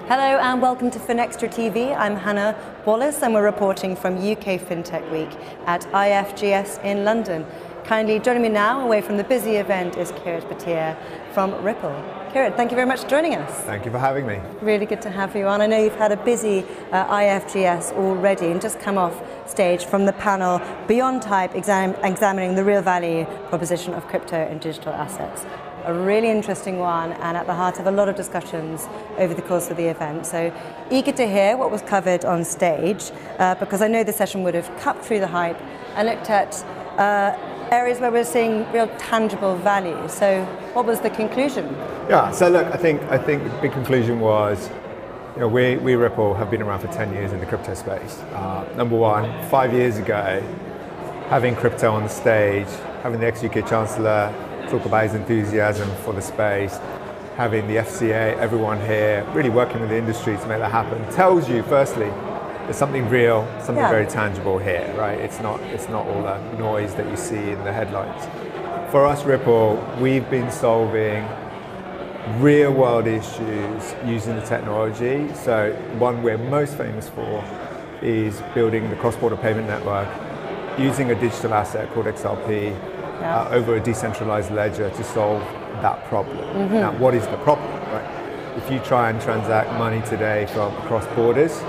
Hello and welcome to FinExtra TV. I'm Hannah Wallace and we're reporting from UK FinTech Week at IFGS in London. Kindly joining me now away from the busy event is Kirit Bhatia from Ripple. Kirit, thank you very much for joining us. Thank you for having me. Really good to have you on. I know you've had a busy IFGS already and just come off stage from the panel Beyond Hype examining the real value proposition of crypto and digital assets. A really interesting one and at the heart of a lot of discussions over the course of the event. So eager to hear what was covered on stage because I know the session would have cut through the hype and looked at areas where we're seeing real tangible value. So what was the conclusion? Yeah, so look, I think the big conclusion was, we Ripple have been around for 10 years in the crypto space. Number one, 5 years ago, having crypto on the stage, having the ex-UK Chancellor talk about his enthusiasm for the space, having the FCA, everyone here, really working with the industry to make that happen, tells you, firstly, there's something real, something very tangible here, right? It's not all the noise that you see in the headlines. For us, Ripple, we've been solving real world issues using the technology. So one we're most famous for is building the cross-border payment network using a digital asset called XRP over a decentralized ledger to solve that problem. Now, what is the problem, right? If you try and transact money today from across borders,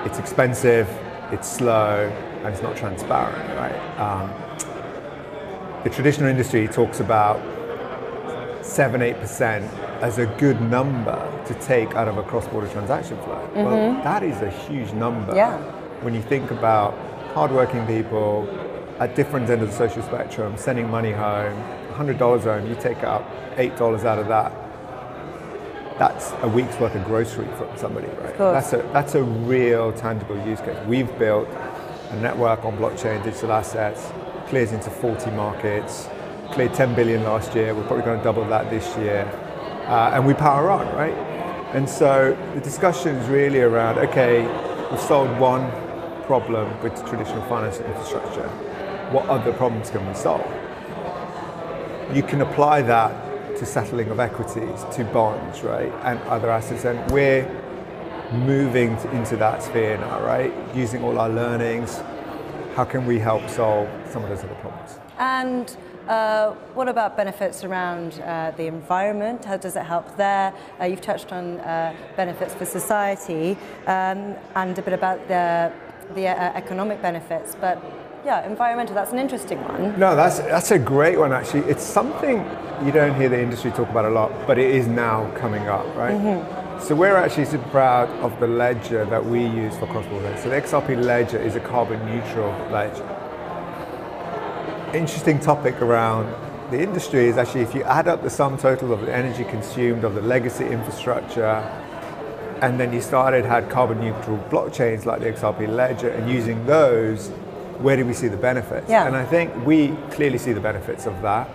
it's expensive, it's slow, and it's not transparent, right? The traditional industry talks about 7-8% as a good number to take out of a cross-border transaction flow. Well, that is a huge number. When you think about hardworking people at different ends of the social spectrum, sending money home, $100 home, you take out $8 out of that, that's a week's worth of grocery from somebody, right? That's a real tangible use case. We've built a network on blockchain, digital assets, clears into 40 markets, cleared 10 billion last year, we're probably going to double that this year, and we power on, right? And so the discussion is really around, okay, we've solved one problem with traditional financial infrastructure. What other problems can we solve? You can apply that to settling of equities, to bonds, right, and other assets, and we're moving into that sphere now, right? Using all our learnings, how can we help solve some of those other problems? And what about benefits around the environment? How does it help there? You've touched on benefits for society and a bit about the economic benefits, but yeah, environmental, that's an interesting one. No, that's a great one, actually. It's something you don't hear the industry talk about a lot, but it is now coming up, right? So we're actually super proud of the ledger that we use for cross-border. So the XRP ledger is a carbon neutral ledger. Interesting topic around the industry is actually if you add up the sum total of the energy consumed of the legacy infrastructure, and then you had carbon neutral blockchains like the XRP ledger and using those, where do we see the benefits? And I think we clearly see the benefits of that.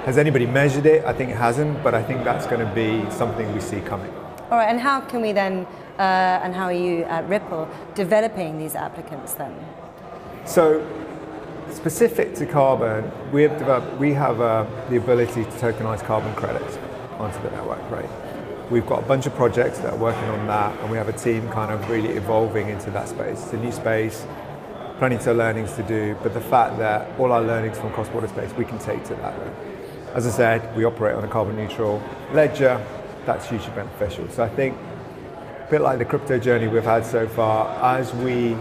Has anybody measured it? I think it hasn't, but I think that's going to be something we see coming. All right, and how can we then, and how are you at Ripple developing these applicants then? So, specific to carbon, we have the ability to tokenize carbon credits onto the network, right? We've got a bunch of projects that are working on that, and we have a team kind of really evolving into that space. It's a new space, plenty of learnings to do, but the fact that all our learnings from cross-border space we can take to that. As I said, we operate on a carbon neutral ledger, that's hugely beneficial. So I think, a bit like the crypto journey we've had so far, as we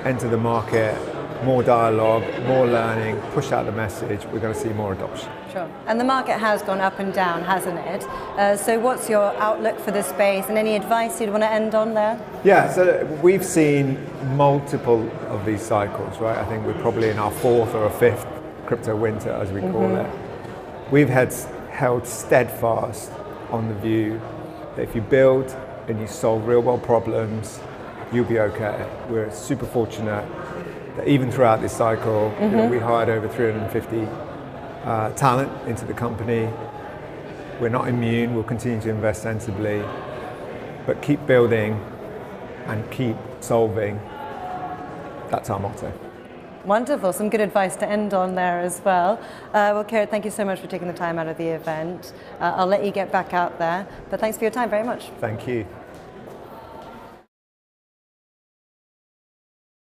enter the market, more dialogue, more learning, push out the message, we're going to see more adoption. Sure. And the market has gone up and down, hasn't it? So what's your outlook for this space and any advice you'd want to end on there? Yeah, so we've seen multiple of these cycles, right? I think we're probably in our fourth or fifth crypto winter, as we call it. We've held steadfast on the view that if you build and you solve real world problems, you'll be okay. We're super fortunate that even throughout this cycle, we hired over 350 talent into the company. We're not immune, we'll continue to invest sensibly, but keep building and keep solving. That's our motto. Wonderful, some good advice to end on there as well. Well, Kirit, thank you so much for taking the time out of the event. I'll let you get back out there, but thanks for your time very much. Thank you.